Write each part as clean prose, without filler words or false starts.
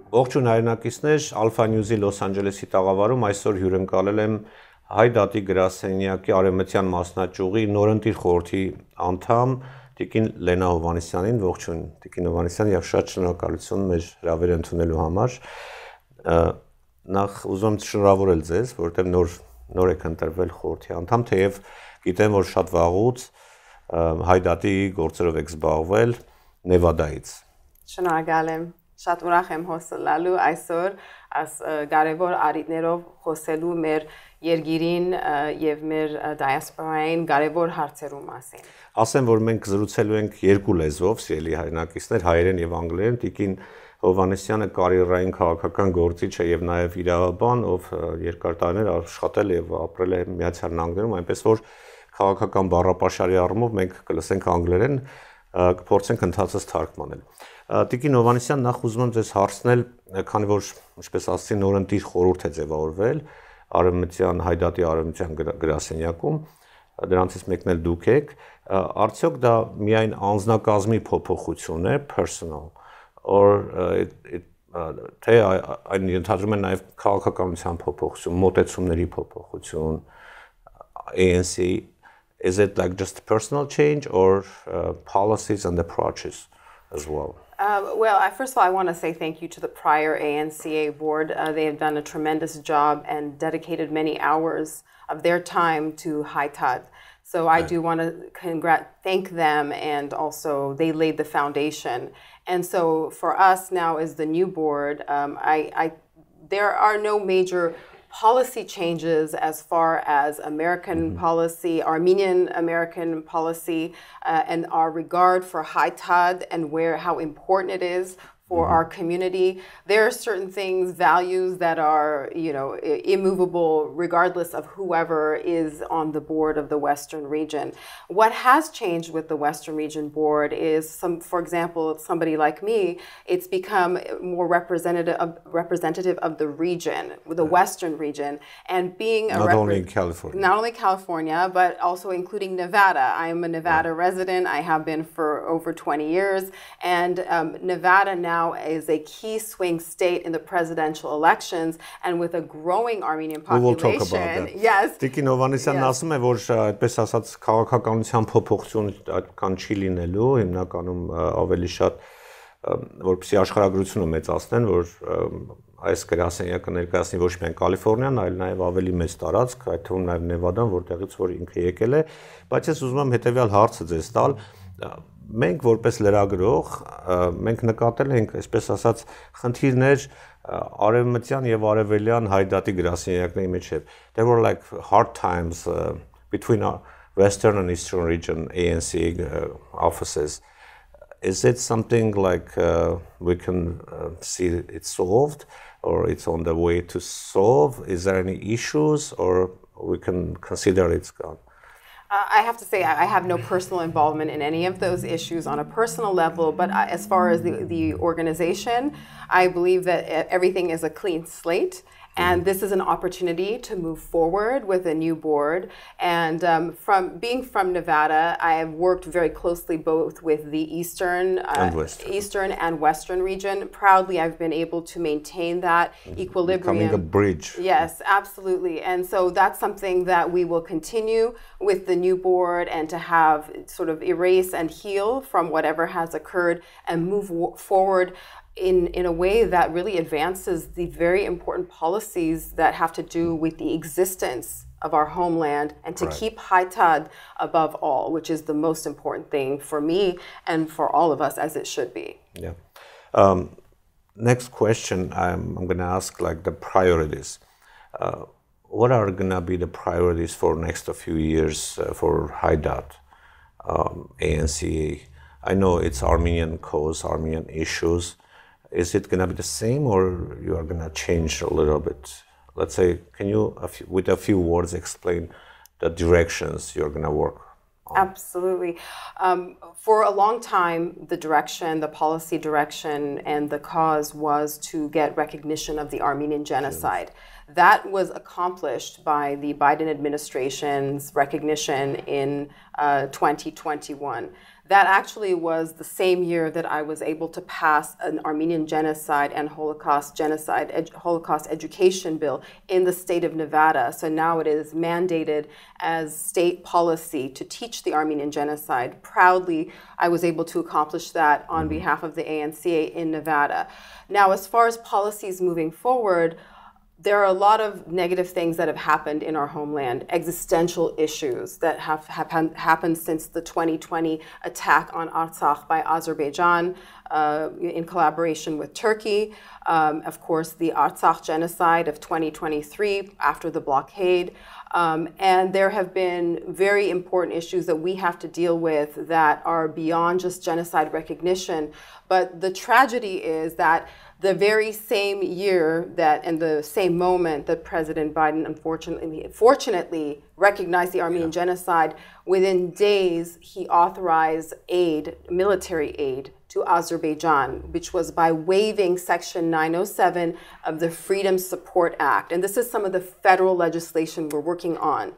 Ողջույն հայրենակիցներ, Alpha News-ի Los Angeles-ի տաղավարում այսօր հյուրընկալել եմ Դատի գրասենյակի Արեւմտյան մասնաճյուղի նորընտիր խորհրդի անդամ Տիկին Լենա Հովհաննիսյանին, ողջույն Տիկին Հովհաննիսյան, եւ շատ շնորհակալություն մեր հրավերը ընդունելու համար։ Նախ ուզում եմ շնորհավորել ձեզ, որովհետեւ նոր եք ընտրվել խորհրդի անդամ, թեև գիտեմ, որ շատ վաղուց Դատի գործերով եք զբաղվել Նևադայից։ Շնորհակալ եմ։ Շատ ուրախ եմ հոսելալու այսօր այս կարևոր առիթներով խոսելու մեր երկիրին եւ մեր դիասպորային կարևոր հարցերու մասին։ Ասեմ, որ մենք զրուցելու ենք երկու լեզվով, սիրելի հայրենակիցներ, հայերեն եւ անգլերեն։ Տիկին Հովհաննիսյանը կարիերային քաղաքական գործիչ է եւ նաեւ իրավաբան, ով երկար տարիներ աշխատել եւ ապրել է Միացյալ Նահանգներում, այնպես որ քաղաքական բառապաշարի առումով մենք կլսենք անգլերեն, կփորձենք ընթացած թարգմանել։ Տիկին Հովհաննիսյան, նախ ուզում եմ ձեզ հարցնել, քանի որ, ինչպես ասացի, նորընտիր խորհուրդ է ձևավորվել Արեւմտյան Դատի Արեւմտյան գրասենյակում, դրանցից մեկն էլ դուք եք, արդյոք դա միայն անձնակազմի փոփոխություն է, personal, թե այն ենթադրում է նաև քաղաքականության փոփոխություն, մոտեցումների փոփոխություն, ANC, is it like just personal change or policies and approaches as well? Well, first of all, I want to say thank you to the prior ANCA board. They have done a tremendous job and dedicated many hours of their time to HITAD. So I do want to thank them, and also they laid the foundation. And so for us now as the new board, there are no major policy changes as far as American policy, Armenian American policy, and our regard for HITAD and how important it is for our community. There are certain things, values that are, immovable regardless of whoever is on the board of the Western region. What has changed with the Western region board is for example, somebody like me, it's become more representative of the region, the Western region, and being not only California, but also including Nevada. I am a Nevada resident. I have been for over 20 years, and Nevada now is a key swing state in the presidential elections, and with a growing Armenian population. We will talk about that. Yes. Տիկին Հովհաննիսյանն ասում է, որ այդպես ասած քաղաքականության փոփոխություն այդքան չի լինելու, հիմնականում ավելի շատ որպեսզի աշխարհագրությունը մեծացնեն, որ այս գրասենյակը ներկայացնի ոչ միայն Կալիֆոռնիան, այլ նաև ավելի մեծ տարածք, այդ թվում նաև Նևադան, որտեղից որ ինքը եկել է, բայց ես ուզում եմ հետեւյալ հարցը ձեզ տալ։ Մենք որպես լրագրող մենք նկատել ենք, այսպես ասած, խնդիրներ արևմտյան եւ արևելյան Դատի գրասենյակների միջեւ. There were like hard times between our Western and Eastern region ANC offices. Is it something like we can see it solved, or it's on the way to solve? Is there any issues, or we can consider it's gone? I have to say I have no personal involvement in any of those issues on a personal level, but as far as the organization, I believe that everything is a clean slate. And this is an opportunity to move forward with a new board. And being from Nevada, I have worked very closely both with the Eastern and Western region. Proudly, I've been able to maintain that equilibrium. Becoming a bridge. Yes, absolutely. And so that's something that we will continue with the new board, and to have sort of erase and heal from whatever has occurred and move forward in a way that really advances the very important policies that have to do with the existence of our homeland, and to keep HITAD above all, which is the most important thing for me and for all of us, as it should be. Yeah. Next question, I'm going to ask like the priorities. What are going to be the priorities for next few years for HIDAT, ANCA? I know it's Armenian cause, Armenian issues. Is it going to be the same, or you are going to change a little bit? Let's say, can you, with a few words, explain the directions you're going to work on? Absolutely. For a long time, the policy direction, and the cause was to get recognition of the Armenian genocide. That was accomplished by the Biden administration's recognition in 2021. That actually was the same year that I was able to pass an Armenian genocide and Holocaust education bill in the state of Nevada. So now it is mandated as state policy to teach the Armenian genocide. Proudly, I was able to accomplish that on behalf of the ANCA in Nevada. Now, as far as policies moving forward, there are a lot of negative things that have happened in our homeland, existential issues that have happened since the 2020 attack on Artsakh by Azerbaijan in collaboration with Turkey. Of course, the Artsakh genocide of 2023 after the blockade. And there have been very important issues that we have to deal with that are beyond just genocide recognition. But the tragedy is that the very same year that, and the same moment that President Biden fortunately recognized the Armenian genocide, within days he authorized aid, military aid, to Azerbaijan, which was by waiving Section 907 of the Freedom Support Act. And this is some of the federal legislation we're working on.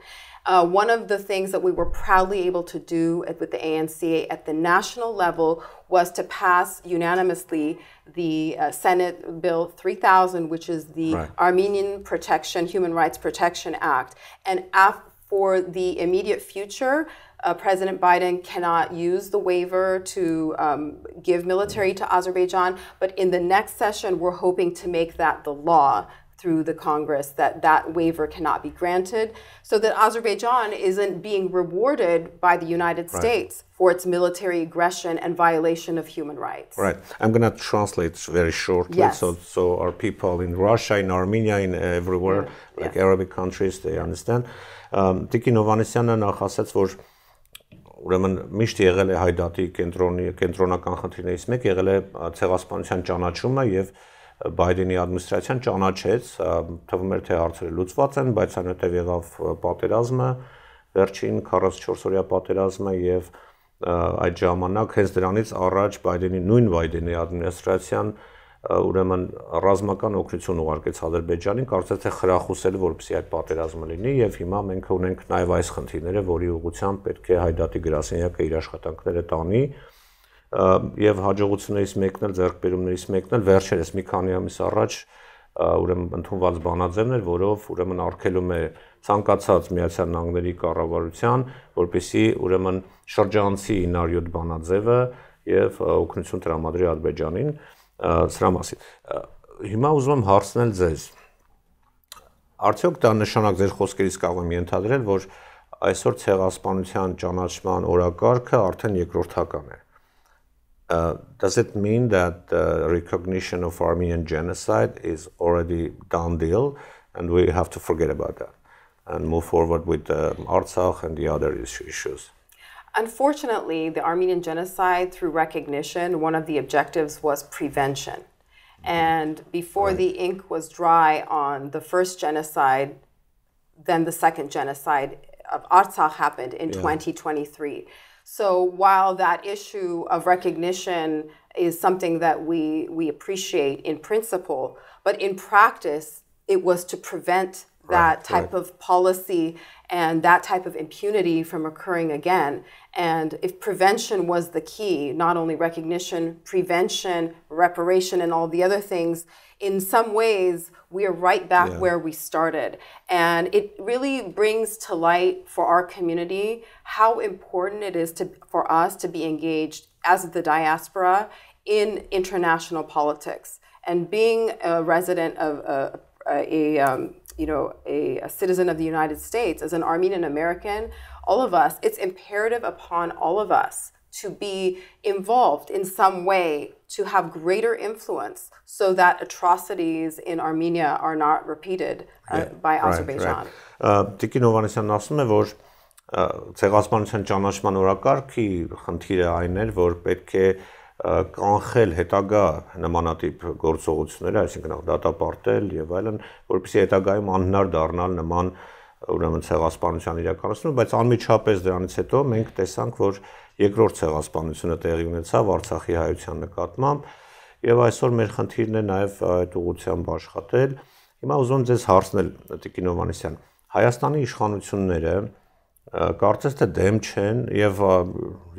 One of the things that we were proudly able to do with the ANCA at the national level was to pass unanimously the Senate Bill 3000, which is the Armenian Human Rights Protection Act. And for the immediate future, President Biden cannot use the waiver to give military to Azerbaijan, but in the next session, we're hoping to make that the law through the Congress, that waiver cannot be granted, so that Azerbaijan isn't being rewarded by the United States for its military aggression and violation of human rights. Right. I'm going to translate very shortly. Yes. So our people in Russia, in Armenia, in everywhere, like Arabic countries, they understand. Տիկին Հովհաննիսյանը նախ ասաց, որ ուրեմն միշտ եղել է հայ դատի կենտրոնական խնդիրներից մեկ եղել է ցեղասպանության ճանաչումը եւ Բայդենի ադմինիստրացիան ճանաչեց, թվում էր թե հարցերը լուծված են, բայց այնուհետև եղավ պատերազմը, վերջին 44-օրյա պատերազմը եւ այդ ժամանակ հենց դրանից առաջ նույն Բայդենի ադմինիստրացիան ուրեմն ռազմական օգնություն ուղարկեց Ադրբեջանին, կարծես թե խրախուսելու, որպեսզի այդ պատերազմը լինի եւ հիմա մենք ունենք նաեւ այս խնդիրները, որի ուղղությամբ պետք է հայդատի գրասենյակը իր աշխատանքները տանի եւ հաջողություններից մեկն էլ ձեռքբերումներից մեկն էլ վերջերս մի քանի ամիս առաջ ուրեմն ընդունված բանաձևն էր, որով ուրեմն արգելում է ցանկացած Միացյալ Նահանգների կառավարության, որպեսզի ուրեմն շրջանցի 907 բանաձևը եւ օգնություն տրամադրի Ադրբեջանին սրա մասին։ Հիմա ուզում եմ հարցնել ձեզ. Արդյոք դա նշանակ ձեր խոսքերից կարող եմ ենթադրել, որ այսօր ցեղասպանության ճանաչման օրակարգը արդեն երկրորդական է։ Does it mean that the recognition of Armenian genocide is already done deal and we have to forget about that and move forward with Artsakh and the other issues? Unfortunately, the Armenian genocide, through recognition, one of the objectives was prevention. And before the ink was dry on the first genocide, then the second genocide of Artsakh happened in 2023. So while that issue of recognition is something that we appreciate in principle, but in practice, it was to prevent that type of policy and that type of impunity from occurring again. And if prevention was the key, not only recognition, prevention, reparation, and all the other things, in some ways, we are right back where we started. And it really brings to light for our community how important it is for us to be engaged as the diaspora in international politics. And being a resident of a citizen of the United States, as an Armenian American, all of us, it's imperative upon all of us to be involved in some way, to have greater influence so that atrocities in Armenia are not repeated by Azerbaijan. Տիկին Հովհաննիսյանն ասում է, որ ցեղասպանության ճանաչման օրակարգի խնդիրը այն էր, որ պետք է կանխել հետագա նմանատիպ գործողությունները, այսինքն դատապարտել եւ այլն, որպեսզի հետագայում անհնար դառնալ նման ուրեմն ցեղասպանության իրականացումը, բայց անմիջապես դրանից հետո մենք տեսանք, որ երկրորդ ցեղասպանությունը տեղի ունեցավ Արցախի հայության նկատմամբ եւ այսօր մեր խնդիրն է նաեւ այդ ուղղությամբ աշխատել։ Հիմա ուզում եմ ձեզ հարցնել, Տիկին Հովհաննիսյան, Հայաստանի իշխանությունները կարծես թե դեմ չեն եւ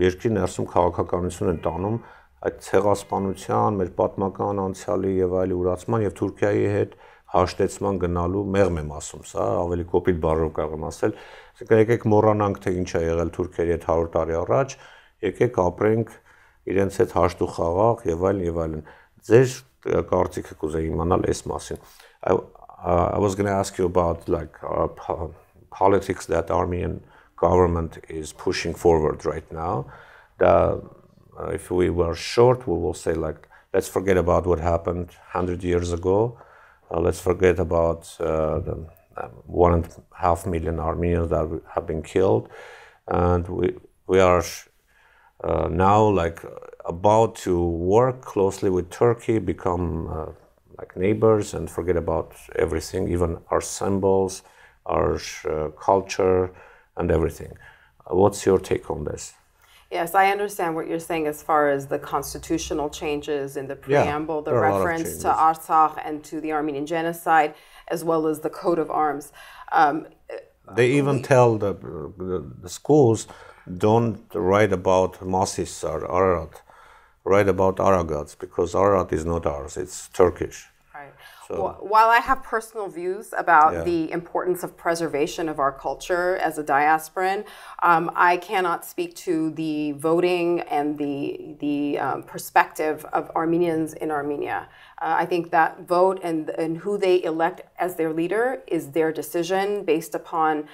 երկրի ներսում քաղաքականություն են տանում այդ ցեղասպանության, մեր պատմական անցյալի եւ այլ ուրացման եւ Թուրքիայի հետ հաշտեցման գնալու մեղմ եմ ասում, սա ավելի կոպիտ բառով կարող եմ ասել, այսինքն եկեք մոռանանք թե ինչ է եղել Թուրքիայի հետ 100 տարի առաջ, եկեք ապրենք իրենց հետ հաշտ ու խաղաղ եւ այլն եւ այլն։ Ձեր կարծիքը կուզեի իմանալ այս մասին։ I was going to ask you about like politics that Armenian government is pushing forward right now. If we were short, we will say like, let's forget about what happened 100 years ago. Let's forget about the 1.5 million Armenians that have been killed, and we are now like about to work closely with Turkey, become like neighbors, and forget about everything, even our symbols, our culture, and everything. What's your take on this? Yes, I understand what you're saying as far as the constitutional changes in the preamble, the reference to Artsakh and to the Armenian genocide, as well as the coat of arms. They even tell the schools, don't write about Masis or Ararat, write about Aragats, because Ararat is not ours, it's Turkish. Right. So, while I have personal views about the importance of preservation of our culture as a diasporan, I cannot speak to the voting and the perspective of Armenians in Armenia. I think that vote and who they elect as their leader is their decision based upon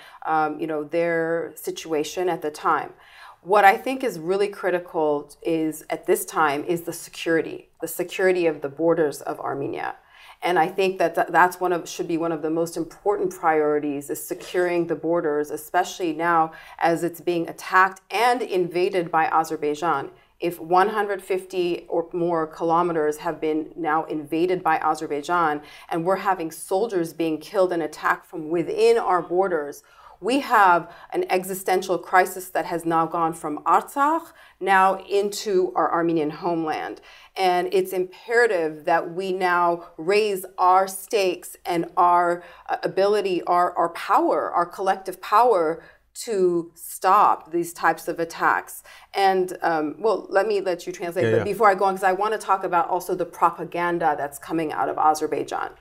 their situation at the time. What I think is really critical is at this time is the security of the borders of Armenia. And I think that's should be one of the most important priorities, is securing the borders, especially now as it's being attacked and invaded by Azerbaijan. If 150 or more kilometers have been now invaded by Azerbaijan, and we're having soldiers being killed and attacked from within our borders, we have an existential crisis that has now gone from Artsakh now into our Armenian homeland. And it's imperative that we now raise our stakes and our ability, our power, our collective power to stop these types of attacks. And let me let you translate, but before I go on, because I want to talk about also the propaganda that's coming out of Azerbaijan.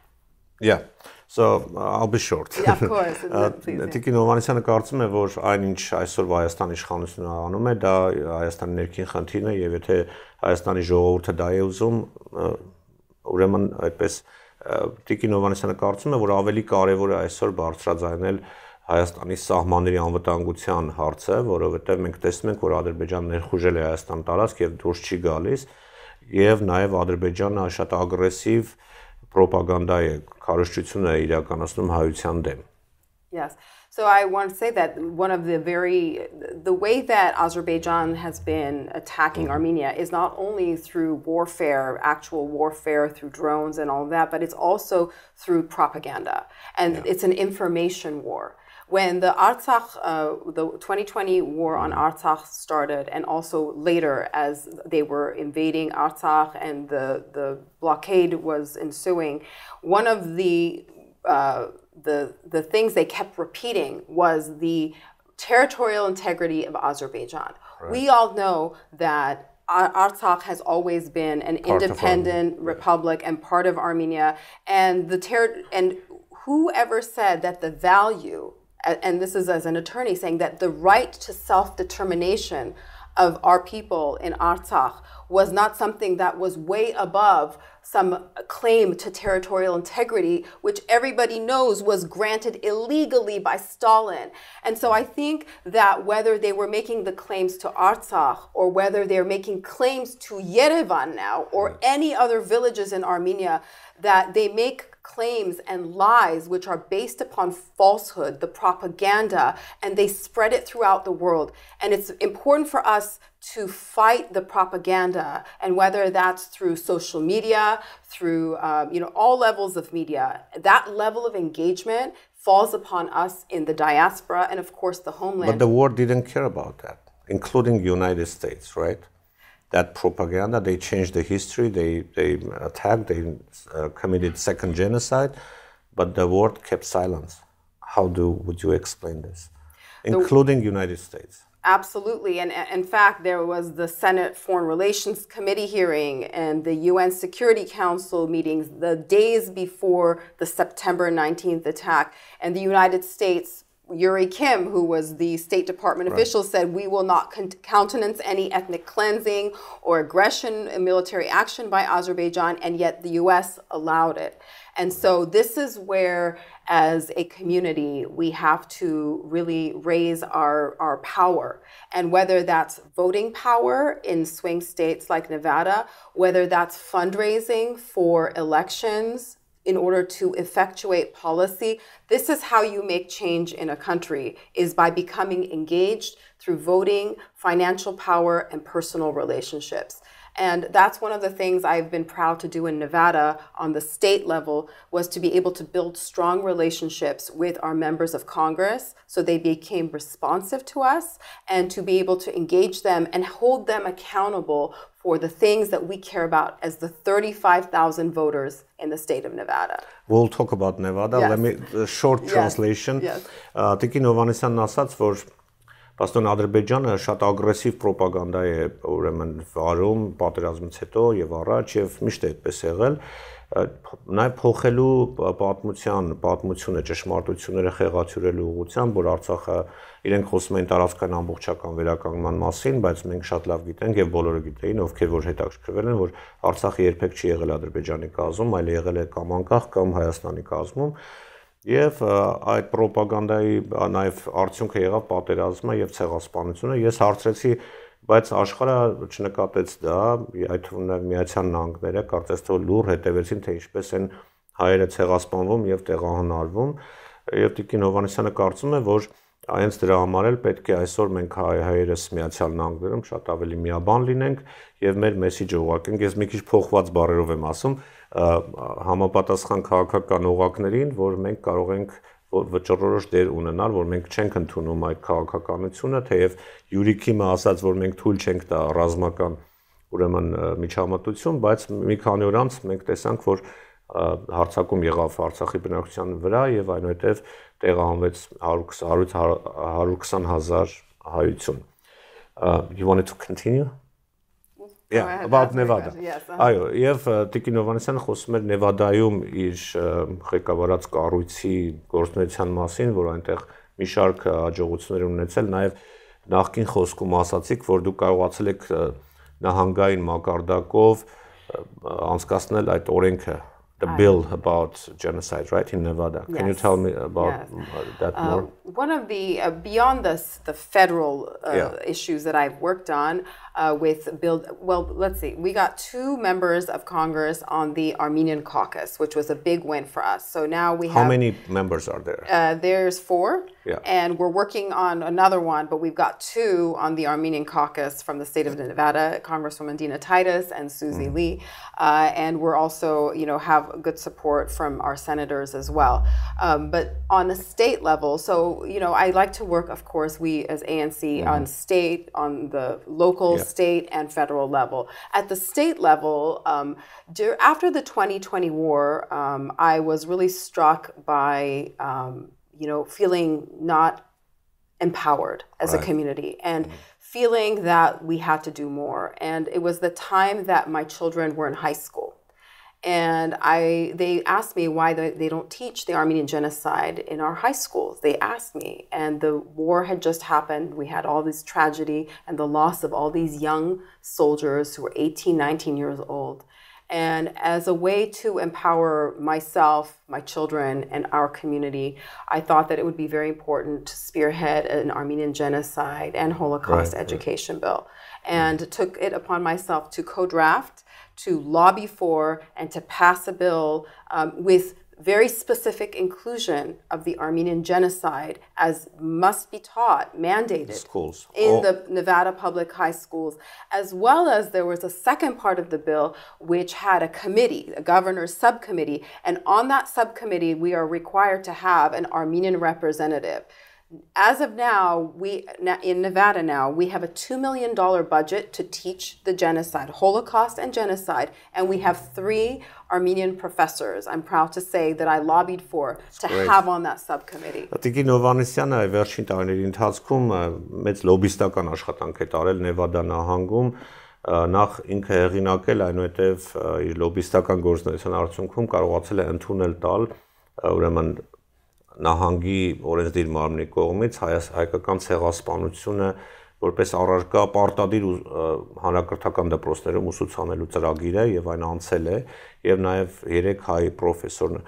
Yeah, so I'll be short. Yeah, of course. Տիկին Հովհաննիսյանը կարծում է, որ այնինչ այսօր Հայաստանի իշխանությունը անում է, դա Հայաստանի ներքին խնդիրն է, եւ եթե Հայաստանի ժողովուրդը դա է ուզում, ուրեմն այդպես Տիկին Հովհաննիսյանը կարծում է, որ ավելի կարեւոր է այսօր բարձրաձայնել Հայաստանի սահմանների անվտանգության հարցը, որովհետեւ մենք տեսնում ենք, որ Ադրբեջանը ներխուժել է Հայաստան տարածք եւ դուրս չի գալիս, եւ նաեւ Ադրբեջանը շատ ագրեսիվ propaganda քարոզչություն է իրականացնում հայության դեմ. Yes. So I want to say that one of the way that Azerbaijan has been attacking Armenia is not only through warfare, actual warfare through drones and all of that, but it's also through propaganda. And it's an information war. When the Artsakh, the 2020 war on Artsakh started, and also later as they were invading Artsakh and the blockade was ensuing, one of the things they kept repeating was the territorial integrity of Azerbaijan. Right. We all know that Artsakh has always been an independent republic and part of Armenia, and whoever said that the value, and this is as an attorney saying that the right to self-determination of our people in Artsakh was not something that was way above some claim to territorial integrity, which everybody knows was granted illegally by Stalin. And so I think that whether they were making the claims to Artsakh or whether they're making claims to Yerevan now or any other villages in Armenia, that they make claims and lies which are based upon falsehood, the propaganda, and they spread it throughout the world. And it's important for us to fight the propaganda, and whether that's through social media, through all levels of media, that level of engagement falls upon us in the diaspora and of course the homeland. But the world didn't care about that, including the United States, right? That propaganda, they changed the history, they attacked, they committed second genocide, but the world kept silence. Would you explain this? including United States. Absolutely. And in fact, there was the Senate Foreign Relations Committee hearing and the UN Security Council meetings the days before the September 19th attack. And the United States, Yuri Kim, who was the State Department official, said, we will not countenance any ethnic cleansing or aggression and military action by Azerbaijan, and yet the US allowed it. And so this is where, as a community, we have to really raise our power. And whether that's voting power in swing states like Nevada, whether that's fundraising for elections in order to effectuate policy, this is how you make change in a country, is by becoming engaged through voting, financial power, and personal relationships. And that's one of the things I've been proud to do in Nevada on the state level, was to be able to build strong relationships with our members of Congress so they became responsive to us, and to be able to engage them and hold them accountable for the things that we care about as the 35,000 voters in the state of Nevada. We'll talk about Nevada. Yes. Let me, a short translation. Տիկին Հովհաննիսյանն ասաց, որ Պաստոն Ադրբեջանը շատ ագրեսիվ պրոպագանդա է ուրեմն վարում պատերազմից հետո եւ առաջ եւ միշտ է այդպես եղել, նաեւ փոխելու պատմությունը ճշմարտությունները խեղաթյուրելու ուղղությամբ, որ Արցախը իրենք խոսում են տարածքային ամբողջական վերականգնման մասին, բայց մենք շատ լավ գիտենք եւ բոլորը գիտեին, ովքեր որ հետաքրքրվել են, որ Արցախը երբեք չի եղել Ադրբեջանի կազմում, այլ եղել է կամ անկախ կամ Հայաստանի կազմում. Եվ այդ պրոպագանդայի նաև արդյունքը եղավ պատերազմը եւ ցեղասպանությունը. Ես հարցրեցի, բայց աշխարհը չնկատեց դա, այդ թվում նաև Միացյալ Նահանգները, կարծես թե լուր հետևեցին, թե ինչպես են հայերը ցեղասպանվում եւ տեղահանարվում, եւ Տիկին Հովհաննիսյանը կարծում է, որ այնց դրա համար էլ պետք է այսօր մենք հայերս Միացյալ Նահանգներում շատ ավելի միաբան լինենք եւ մեր մեսիջը ուղարկենք. Ես մի քիչ փոխված բառերով եմ ասում, համապատասխան քաղաքական օղակներին, որ մենք կարող ենք վճռորոշ դեր ունենալ, որ մենք չենք ընդունում այդ քաղաքականությունը, թեև Յուրի Քիմը ասաց, որ մենք թույլ չենք տա ռազմական ուրեմն միջամտություն, բայց մի քանի օր անց մենք տեսանք, որ հարձակում եղավ Արցախի բնակչության վրա եւ այնուհետեւ տեղահանվեց 120,000 հայություն. You wanted to continue? Yeah, about Nevada. Այո, եւ Տիկին Հովհաննիսյանը խոսում էր Նևադայում իր ղեկավարած կառույցի գործունեության մասին, որ այնտեղ մի շարք հաջողություններ ունեցել, նաեւ նախկին խոսքում ասացիք, որ դուք կարողացել եք նահանգային մակարդակով անցկացնել այդ օրենքը, the bill about genocide, right, in Nevada. Yes. Can you tell me about that more? One of the, beyond the federal issues that I've worked on with let's see, we got 2 members of Congress on the Armenian caucus, which was a big win for us. So now we have... How many members are there? There's 4, yeah. And we're working on another one, but we've got 2 on the Armenian caucus from the state of Nevada, Congresswoman Dina Titus and Susie Lee. And we're also, have good support from our senators as well. But on the state level, so, I like to work, of course, we as ANC on state, on the local, state, and federal level. At the state level, after the 2020 war, I was really struck by, feeling not empowered as a community, and feeling that we had to do more. And it was the time that my children were in high school. And they asked me why they don't teach the Armenian genocide in our high schools. They asked me, and the war had just happened. We had all this tragedy and the loss of all these young soldiers who were 18, 19 years old. And as a way to empower myself, my children, and our community, I thought that it would be very important to spearhead an Armenian genocide and Holocaust education bill. And took it upon myself to co-draft, to lobby for, and to pass a bill with very specific inclusion of the Armenian genocide as must be taught, mandated schools in the Nevada public high schools, as well as there was a second part of the bill which had a committee, a governor's subcommittee, and on that subcommittee we are required to have an Armenian representative. As of now, in Nevada now, we have a $2 million budget to teach the genocide, Holocaust and genocide, and we have 3 Armenian professors, I'm proud to say, that I lobbied for to have on that subcommittee. Լենա Հովհաննիսյանը վերջին տարիների ընթացքում մեծ լոբիստական աշխատանք է տարել Նևադա նահանգում, նախ ինքը հեղինակել, այնուհետև իր լոբիստական գործունեության արդյունքում կարողացել է ընդունել տալ, ուրեմն նահանգի օրենսդիր մարմնի կողմից հայկական ցեղասպանությունը որպես առարկա պարտադիր հանրակրթական դպրոցներում ուսուցանելու ծրագիր է եւ այն անցել է եւ նաեւ 3 հայ պրոֆեսորներ,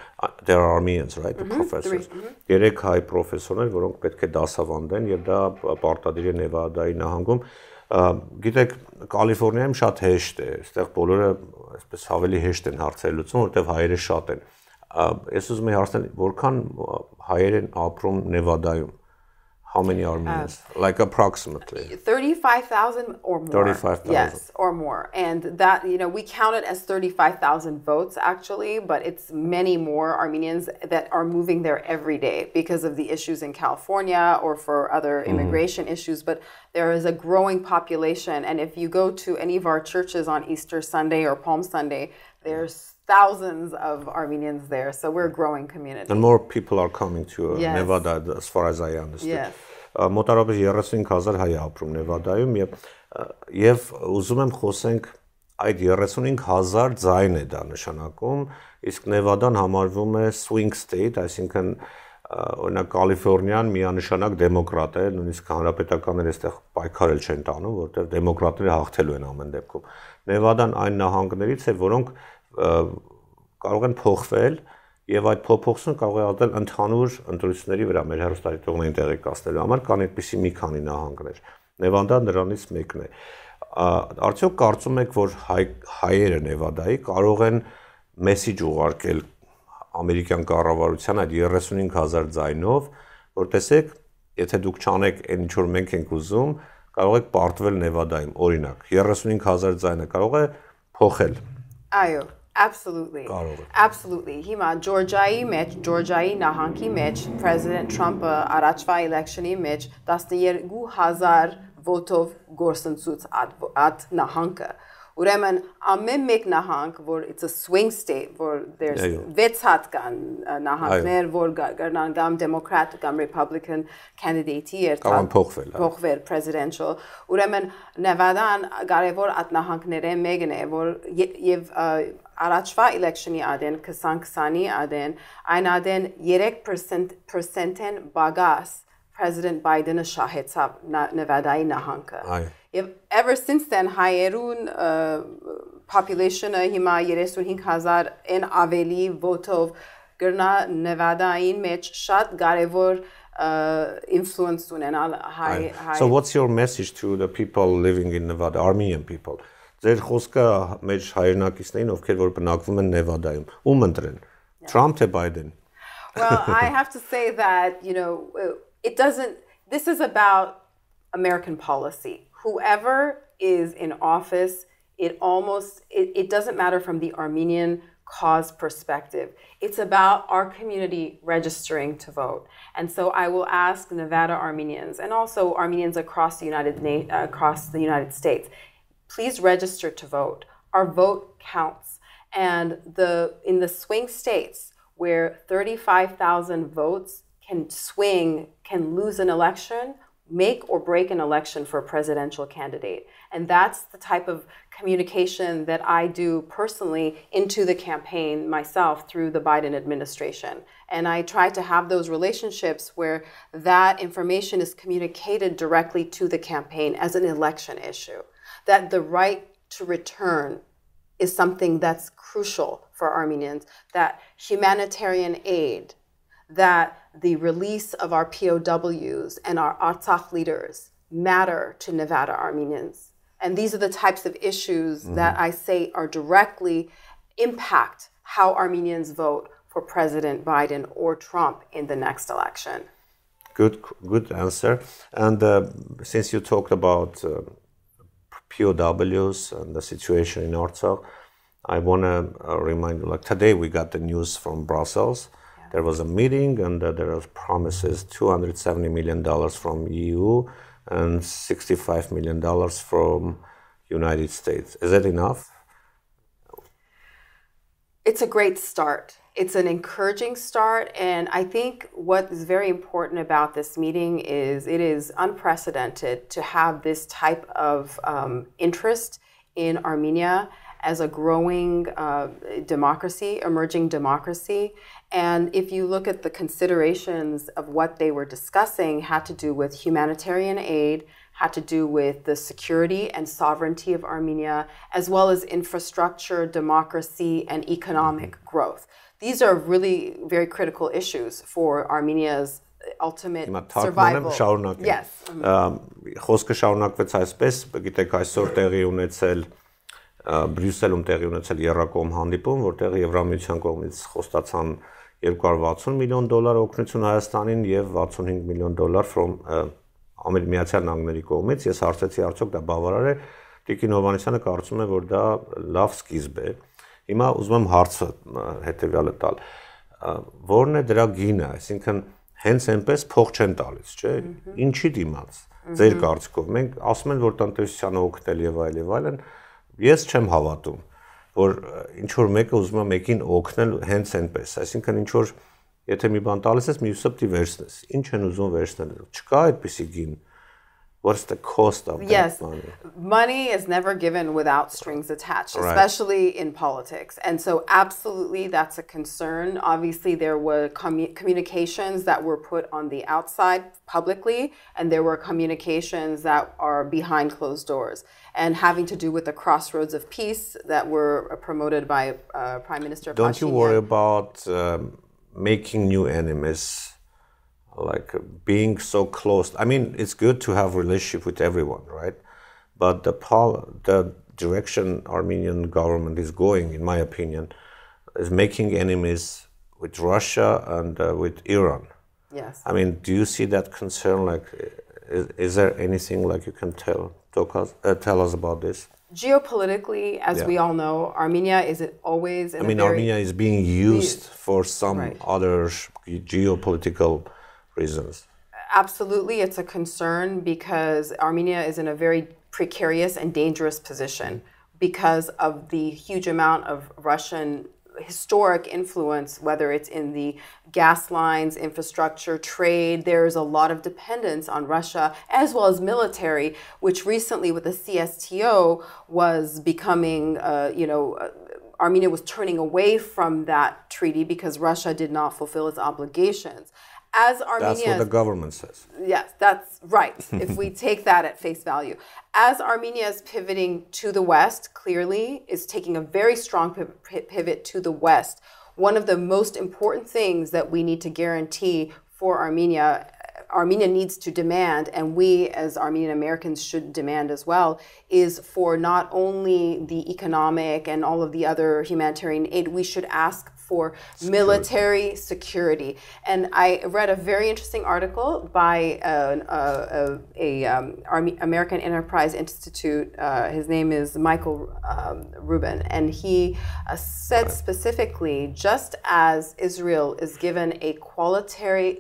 there are Armenians, right, the professors, 3 հայ պրոֆեսորներ, որոնք պետք է դասավանդեն եւ դա պարտադիր է Նևադայի նահանգում։ Գիտեք, Կալիֆոռնիայում շատ հեշտ է, այստեղ բոլորը այսպես ավելի հեշտ են հարցերը լուծում, որովհետեւ հայերը շատ են։ Ես ուզում եմ հարցնել, որքան հայեր են ապրում Նևադայում? How many Armenians? Like approximately? 35,000 or more. 35,000. Yes, or more. And that, we count it as 35,000 votes actually, but it's many more Armenians that are moving there every day because of the issues in California or for other immigration issues. But there is a growing population. And if you go to any of our churches on Easter Sunday or Palm Sunday, there's thousands of Armenians there. So we're a growing community. And more people are coming to Nevada, as far as I understand. Yes. Մոտավորապես 35,000 հայ ապրում Նևադայում եւ ուզում եմ խոսենք այդ 35,000 ձայն է դա նշանակում, իսկ Նևադան համարվում է swing state, այսինքն օրինակ Կալիֆոռնիան միանշանակ դեմոկրատ է, նույնիսկ հանրապետականները այստեղ պայքարել չեն տանում, որովհետեւ դեմոկրատները հաղթելու են ամեն դեպքում։ Նևադան այն նահանգներից է, որոնք կարող են փոխվել եւ այդ փոփոխությունը կարող է ալտել ընդհանուր ընտրությունների վրա մեր հեռուստադիտողներին տեղեկացնելու համար կան այդպիսի մի քանի նահանգներ։ Նևադան նրանից մեկն է։ Արդյոք կարծում եք, որ հայերը Նևադայի կարող են մեսիջ ուղարկել ամերիկյան կառավարության այդ 35,000 ձայնով, որ տեսեք, եթե դուք չանեք այն ինչ որ մենք ենք ուզում, կարող եք պարտվել Նևադայում, օրինակ 35,000 ձայնը կարող է փոխել։ Այո, absolutely. Absolutely. Հիմա Georgia-ի նահանգի մեջ President Trump-ը առաջվա election-ի մեջ 12,000 vote-ով գործընծուց այդ նահանգը։ Ուրեմն ամեն մեկ նահանգ, որ it's a swing state, որ there's 6 հատ կան նահանգներ, որ գարնան կամ Democrat կամ Republican candidate-ի երթան փոխվել presidential։ Ուրեմն Nevada-ն կարևոր այդ նահանգները մեկն է, որ եւ առաջվա election-ի ադեն 2020-ի ադեն այն ադեն 3%-ն բագաս President Biden-ը շահեցավ Nevada-ի նահանգը։ Եվ ever since then հայերուն population-ը հիմա 35,000-ն ավելի vote-ով գրնա Nevada-ին մեջ շատ կարևոր influence ունենալ հայ։ So what's your message to the people living in Nevada, Armenian people? Ձեր խոսքը մեր հայրենակիցներին, ովքեր որ բնակվում են Nevada-ում, ում ընտրեն? Trump թե Biden? Well, I have to say that, this is about American policy. Whoever is in office, it doesn't matter from the Armenian cause perspective. It's about our community registering to vote. And so I will ask Nevada Armenians and also Armenians across the United States, please register to vote. Our vote counts. And in the swing states where 35,000 votes can lose an election, make or break an election for a presidential candidate. And that's the type of communication that I do personally into the campaign myself through the Biden administration. And I try to have those relationships where that information is communicated directly to the campaign as an election issue. That the right to return is something that's crucial for Armenians, that humanitarian aid, that the release of our POWs and our Artsakh leaders matter to Nevada Armenians. And these are the types of issues that I say are directly impact how Armenians vote for President Biden or Trump in the next election. Good answer. And since you talked about POWs and the situation in Artsakh, I want to remind you, like today we got the news from Brussels There was a meeting and there was promises $270 million from EU and $65 million from United States. Is that enough? It's a great start. It's an encouraging start, and I think what is very important about this meeting is it is unprecedented to have this type of interest in Armenia as a growing democracy, emerging democracy. And if you look at the considerations of what they were discussing, had to do with humanitarian aid, had to do with the security and sovereignty of Armenia, as well as infrastructure, democracy, and economic growth. These are really very critical issues for Armenia's ultimate survival. Yes. Խոսքը շարունակվեց այսպես, գիտեք, այսօր տեղի ունեցել Բրյուսելում տեղի ունեցել երրակողմ հանդիպում, որտեղ Եվրամիության կողմից խոստացան $260 միլիոն օգնություն Հայաստանին եւ $65 միլիոն from Միացյալ Նահանգների կողմից։ Ես հարցեցի արդյոք դա բավարար է։ Տիկին Հովհաննիսյանը կարծում է, որ դա լավ սկիզբ է։ Հիմա ուզում եմ հարցը հետեւյալը տալ։ Որն է դրա գինը, այսինքն հենց այնպես փող չեն տալիս, չէ՞։ Ինչի դիմաց։ Ձեր կարծիքով մենք ասում են, որ տնտեսությանը օգնել եւ այլն, ես չեմ հավատում, որ ինչ որ մեկը ուզում է մեկին օգնել հենց այնպես, այսինքն ինչ որ եթե մի բան տալիս ես, մյուսը պիտի վերցնես։ Ինչ են ուզում վերցնել։ Չկա այդպիսի գին։ What's the cost of that money? Money is never given without strings attached, especially in politics. And so absolutely that's a concern. Obviously there were communications that were put on the outside publicly, and there were communications that are behind closed doors and having to do with the crossroads of peace that were promoted by Prime Minister Pashinyan. Don't you worry about making new enemies? Like being so close. I mean, it's good to have a relationship with everyone, right? But the direction Armenian government is going, in my opinion, is making enemies with Russia and with Iran. Yes. I mean, do you see that concern? Like, is there anything like you can tell us about this? Geopolitically, as we all know, Armenia is always in Armenia is being used for some other geopolitical reasons. Absolutely, it's a concern because Armenia is in a very precarious and dangerous position because of the huge amount of Russian historic influence, whether it's in the gas lines, infrastructure, trade. There's a lot of dependence on Russia, as well as military, which recently with the CSTO was becoming, Armenia was turning away from that treaty because Russia did not fulfill its obligations. As Armenia, that's what the government says. Yes, that's right. If we take that at face value. As Armenia is pivoting to the West, clearly is taking a very strong pivot to the West. One of the most important things that we need to guarantee for Armenia needs to demand, and we as Armenian Americans should demand as well, is for not only the economic and all of the other humanitarian aid, we should ask for military security. And I read a very interesting article by American Enterprise Institute. His name is Michael Rubin, and he said specifically, just as Israel is given a qualitative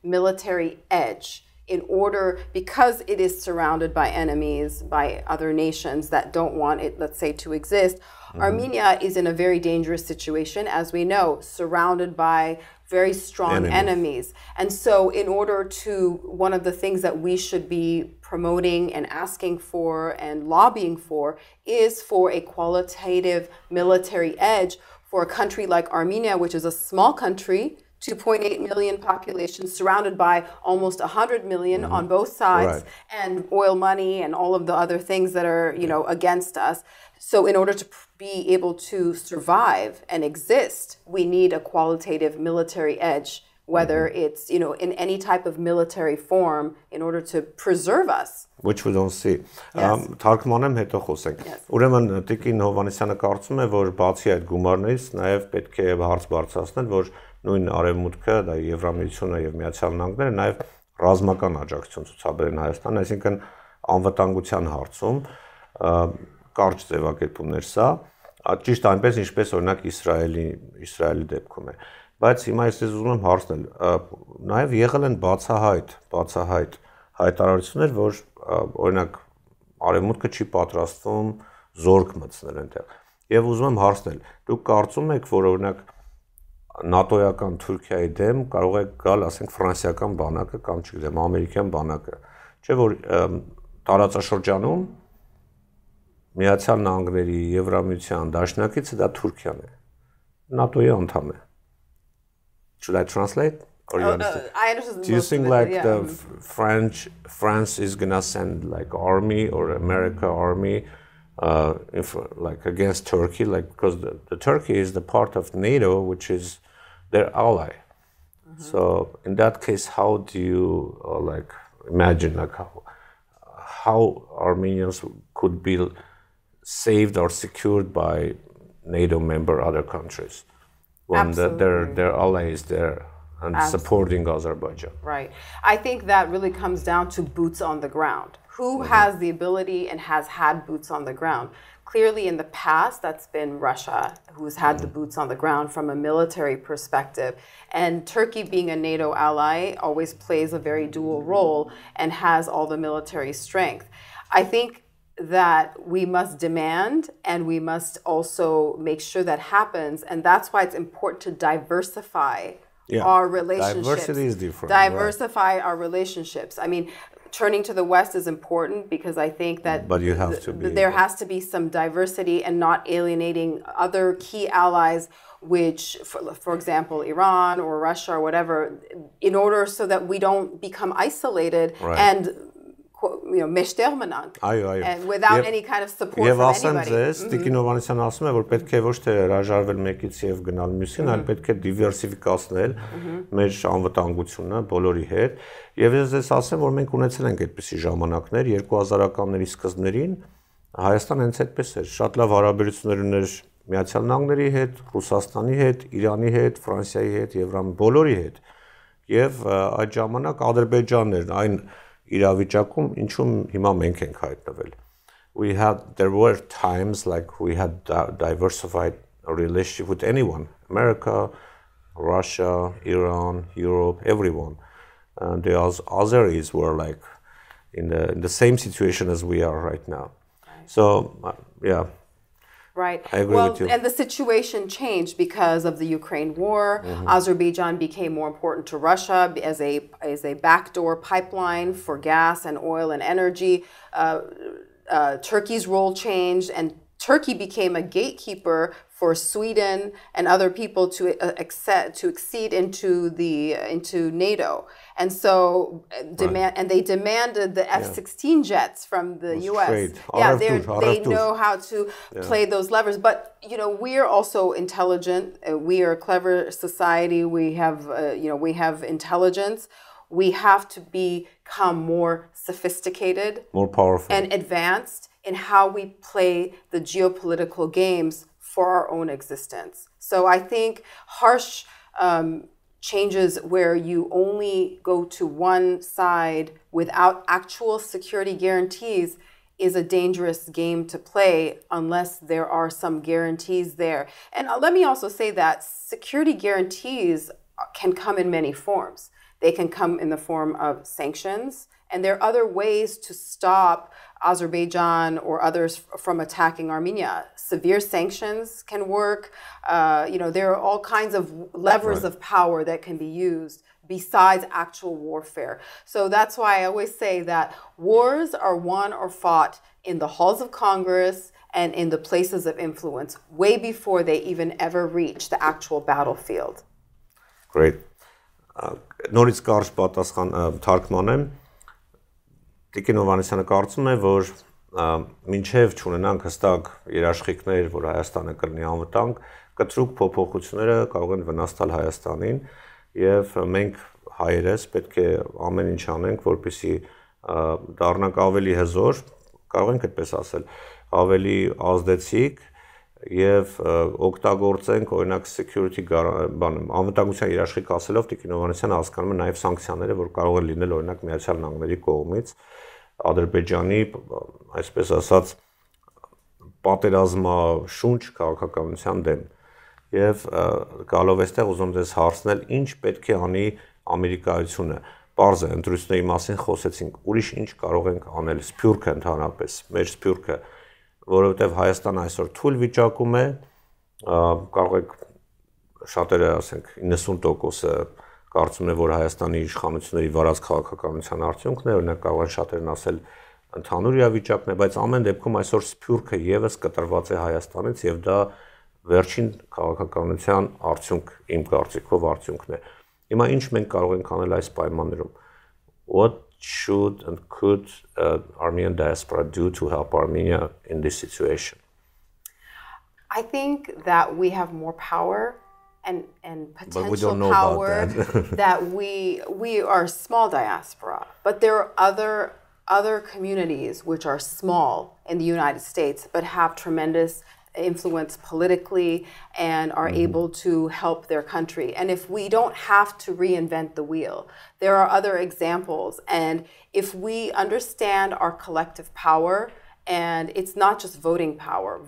military edge in order, because it is surrounded by enemies, by other nations that don't want it, let's say, to exist, Armenia is in a very dangerous situation, as we know, surrounded by very strong enemies. And so in order to, one of the things that we should be promoting and asking for and lobbying for is for a qualitative military edge for a country like Armenia, which is a small country, 2.8 million population, surrounded by almost 100 million on both sides, and oil money and all of the other things that are, against us. So in order to be able to survive and exist, we need a qualitative military edge, whether it's, in any type of military form, in order to preserve us. Which we don't see. Թարգմանեմ հետո խոսենք։ Ուրեմն Տիկին Հովհաննիսյանը կարծում է, որ բացի այդ գումարներից նաև պետք է հարց բարձրացնել, որ նույն Արևմուտքը, դա Եվրամիությունը եւ Միացյալ Նահանգները նաև ռազմական աջակցություն ցուցաբերեն Հայաստան, այսինքն անվտանգության հարցում կարճ ձևակերպումներ սա, ճիշտ այնպես ինչպես օրինակ Իսրայելի դեպքում է։ Բայց հիմա ես ուզում եմ հարցնել, նաև եղել են բացահայտ հայտարարություններ, որ օրինակ Արևմուտքը չի պատրաստվում զորք մտցնել այնտեղ։ Եվ ուզում եմ հարցնել, դուք կարծում եք, որ օրինակ նատոյական Թուրքիայի դեմ կարող է գալ, ասենք, ֆրանսիական բանակը կամ չգիտեմ, ամերիկյան բանակը, չէ՞ որ տարածաշրջանում Միացյալ Նահանգների, Եվրամիության դաշնակիցը դա Թուրքիան է։ NATO-ի անդամ է։ Should I translate? Or you understand? I understand. Do you think like the France is gonna send like army or America army like against Turkey, like because the Turkey is the part of NATO, which is their ally. So in that case, how do you like imagine like how Armenians could be saved or secured by NATO member other countries when their ally is there and supporting Azerbaijan? Right. I think that really comes down to boots on the ground. Who has the ability and has had boots on the ground? Clearly in the past, that's been Russia, who's had the boots on the ground from a military perspective. And Turkey, being a NATO ally, always plays a very dual role and has all the military strength. I think that we must demand and we must also make sure that happens. And that's why it's important to diversify our relationships. Diversity is different. Diversify our relationships. I mean, turning to the West is important because I think that there has to be some diversity and not alienating other key allies, which, for example, Iran or Russia or whatever, in order so that we don't become isolated and մեջտեղ մնանք and without any kind of support from anybody. Եվ ասեմ ձեզ, Տիկին Հովհաննիսյանը ասում է, որ պետք է ոչ թե հրաժարվել մեկից եւ գնալ մյուսին, այլ պետք է դիվերսիֆիկացնել մեր անվտանգությունը բոլորի հետ։ Եվ ես ձեզ ասեմ, որ մենք ունեցել ենք այդպիսի ժամանակներ 2000-ականների սկզբներին Հայաստանը հենց այդպես էր, շատ լավ հարաբերություններ ուներ Միացյալ Նահանգների հետ, Ռուսաստանի հետ, Իրանի հետ, Ֆրանսիայի հետ, Եվրամի բոլորի հետ։ Եվ այդ ժամանակ Ադրբեջանն էր այն իրավիճակում, ինչում հիմա մենք ենք հայտնվել. There were times like we had diversified a relationship with anyone, America, Russia, Iran, Europe, everyone. And the Azeris were like in the same situation as we are right now. So, yeah. Right. I agree with you. And the situation changed because of the Ukraine war. Azerbaijan became more important to Russia as a backdoor pipeline for gas and oil and energy. Turkey's role changed, and Turkey became a gatekeeper for Sweden and other people to accede into NATO. And so they demanded the F-16 jets from the US. Yeah, they know how to play those levers. But we're also intelligent. We are a clever society. We have intelligence. We have to become more sophisticated, more powerful, and advanced in how we play the geopolitical games for our own existence. So I think harsh changes where you only go to one side without actual security guarantees is a dangerous game to play unless there are some guarantees there. And let me also say that security guarantees can come in many forms. They can come in the form of sanctions, and there are other ways to stop Azerbaijan or others from attacking Armenia. Severe sanctions can work. There are all kinds of levers of power that can be used besides actual warfare. So that's why I always say that wars are won or fought in the halls of Congress and in the places of influence way before they even ever reach the actual battlefield. Great. Նորից կարճ պատասխան թարգմանեմ Տիկին Հովհաննիսյանը կարծում է, որ մինչև չունենանք հստակ երաշխիքներ, որ Հայաստանը կլինի անվտանգ, կտրուկ փոփոխությունները կարող են վնաս տալ Հայաստանին եւ մենք հայերս պետք է ամեն ինչ անենք, որպեսզի դառնանք ավելի հզոր, կարող ենք այդպես ասել, ավելի ազդեցիկ եւ օգտագործենք օրինակ security անվտանգության երաշխիք ասելով Տիկին Հովհաննիսյանը հասկանում է նաեւ սանկցիաները, որ կարող են լինել օրինակ Միացյալ Նահանգների կողմից Ադրբեջանի, այսպես ասած, պատերազմաշունչ քաղաքականության դեմ։ եւ գալով այստեղ ուզում ես հարցնել ինչ պետք է անի ամերիկայությունը Պարզ է, ընտրությունների մասին խոսեցինք, ուրիշ ինչ կարող ենք անել սփյուռքը ընդհանրապես, մեր սփյուռքը, որովհետեւ Հայաստանը այսօր թույլ վիճակում է, կարող եք շատերը ասենք 90%-ը կարծում է, որ Հայաստանի իշխանությունների վարած քաղաքականության արդյունքն է, օրինակ կարող են շատերն ասել ընդհանուր իրավիճակն է, բայց ամեն դեպքում այսօր սփյուռքը եւս կտրված է Հայաստանից եւ դա վերջին քաղաքականության արդյունք, իմ կարծիքով արդյունքն է։ Հիմա ինչ մենք կարող ենք անել այս պայմաններում? What should and could Armenian diaspora do to help Armenia in this situation? I think that we have more power and potential but we don't know power about that. that we are a small diaspora, but there are other communities which are small in the United States but have tremendous influence politically and are able to help their country. And if we don't have to reinvent the wheel, there are other examples. And if we understand our collective power, and it's not just voting power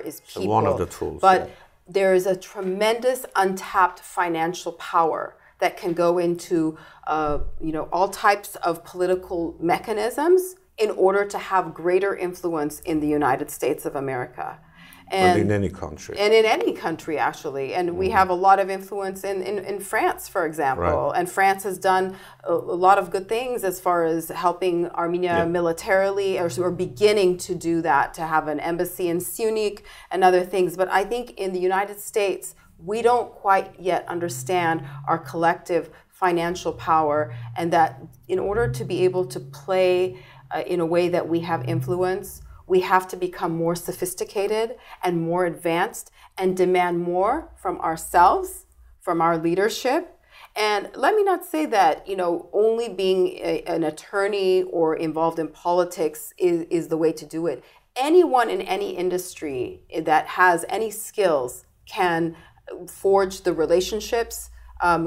is people, one of the tools, but yeah. There is a tremendous untapped financial power that can go into all types of political mechanisms in order to have greater influence in the United States of America. And in any country. And in any country, actually. And we have a lot of influence in France, for example. Right. And France has done a lot of good things as far as helping Armenia militarily, or beginning to do that, to have an embassy in Munich and other things. But I think in the United States, we don't quite yet understand our collective financial power, and that in order to be able to play in a way that we have influence, we have to become more sophisticated and more advanced and demand more from ourselves, from our leadership. And let me not say that, only being an attorney or involved in politics is the way to do it. Anyone in any industry that has any skills can forge the relationships,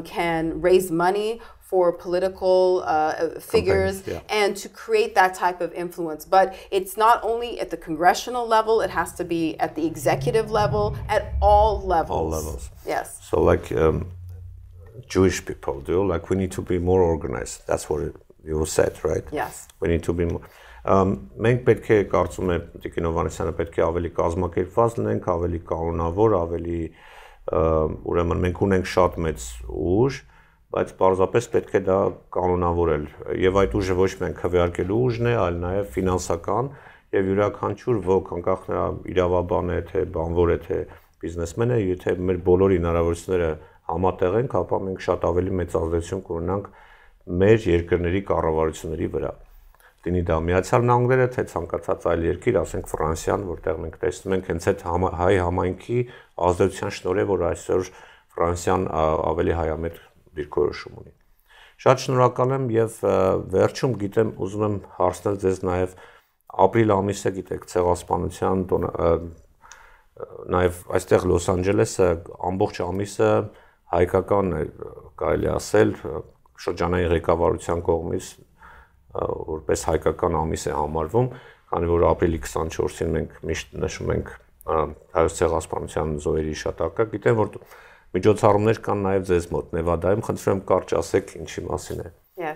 can raise money for political figures, and to create that type of influence. But it's not only at the congressional level, it has to be at the executive level, at all levels. All levels. Yes. So like Jewish people do, like we need to be more organized. That's what you said, right? Yes. We need to be more. Մենք պետք է կարծում եմ Տիկին Հովհաննիսյանը պետք է ավելի կազմակերպված լինենք, ավելի կանոնավոր, ավելի ուրեմն մենք ունենք շատ մեծ ուժ, բայց պարզապես պետք է դա կանոնավորել եւ այդ ուժը ոչ միայն քվեարկելու ուժն է, այլ նաեւ ֆինանսական եւ յուրաքանչյուր ոք, անկախ նրա իրավաբան է, թե բանվոր է, թե բիզնեսմեն է, եթե մեր բոլոր հնարավորությունները համատեղենք, ապա մենք շատ ավելի մեծ ազդեցություն կունենանք մեր երկրների կառավարությունների վրա։ Դինի դա Միացյալ Նահանգները, թե ցանկացած այլ երկիր, ասենք Ֆրանսիան, որտեղ մենք տեսնում ենք հենց այդ հայ համայնքի ազդեցության շնորհիվ, որ այսօր Ֆրանսիան ավելի հայամետ դիրքորոշում ունի։ Շատ շնորհակալ եմ եւ վերջում գիտեմ ուզում եմ հարցնել ձեզ նաեւ ապրիլ ամիսը գիտեք ցեղասպանության նաեւ այստեղ Լոս Անջելեսը ամբողջ ամիսը հայկական կարելի ասել շրջանային ղեկավարության կողմից որպես հայկական ամիս է համարվում, քանի որ ապրիլի 24-ին մենք միշտ նշում ենք հայոց ցեղասպանության զոհերի հիշատակը, գիտեմ որ միջոցառումներ կան նաև ձեզ մոտ Նևադայում, խնդրում եմ կարճ ասեք ինչի մասին է,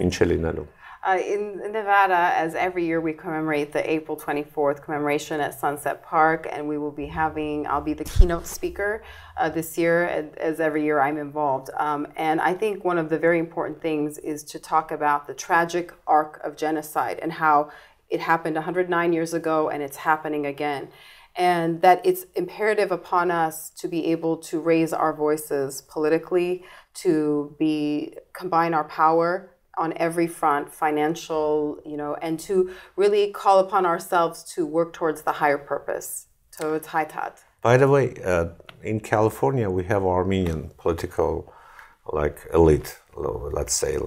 ինչ է լինելու։ In Nevada, as every year we commemorate the April 24th commemoration at Sunset Park, and I'll be the keynote speaker this year, as every year I'm involved. And I think one of the very important things is to talk about the tragic arc of genocide and how it happened 109 years ago and it's happening again. And that it's imperative upon us to be able to raise our voices politically, to combine our power on every front, financial, and to really call upon ourselves to work towards the higher purpose. So it's high tat. By the way, in California, we have Armenian political, elite, let's say,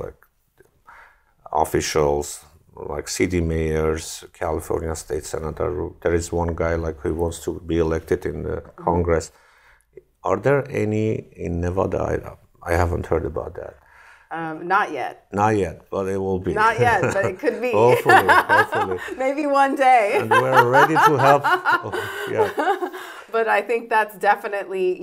officials, like city mayors, California state senator. There is one guy, who wants to be elected in the Congress. Are there any in Nevada? I haven't heard about that. Not yet. Not yet, but it will be. Not yet, but it could be. Hopefully. Maybe one day. And we're ready to help. Yeah. But I think that's definitely,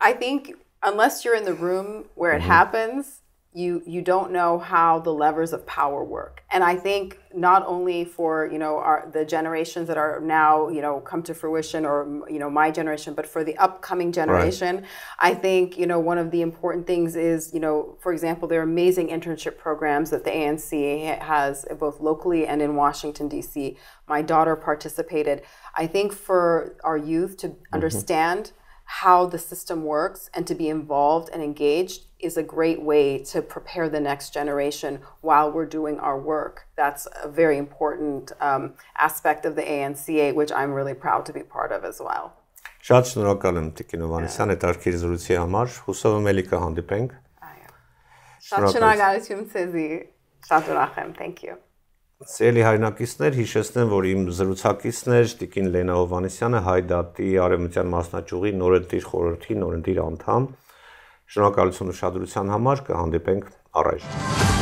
I think unless you're in the room where it happens, you don't know how the levers of power work. And I think not only for, the generations that are now, come to fruition or, my generation, but for the upcoming generation, right. I think, one of the important things is, for example, there are amazing internship programs that the ANC has both locally and in Washington, D.C. My daughter participated. I think for our youth to understand how the system works and to be involved and engaged is a great way to prepare the next generation while we're doing our work. That's a very important aspect of the ANCA, which I'm really proud to be part of as well. Շատ շնորհակալ եմ Տիկին Հովհաննիսյան հետաքրքիր զրույցի համար։ Հուսով եմ էլի կհանդիպենք։ Շատ շնորհակալություն ցեզի։ Շատ ուրախ եմ. Thank you. Սիրելի հայրենակիցներ, հիշեցնեմ, որ իմ զրուցակիցն էր Տիկին Լենա Հովհաննիսյանը, հայ դատի Արեւմտյան մասնաճյուղի նորընտիր խորհրդի նորընտիր անդամ։ Շնորհակալություն ուշադրության համար, կհանդիպենք առայժմ։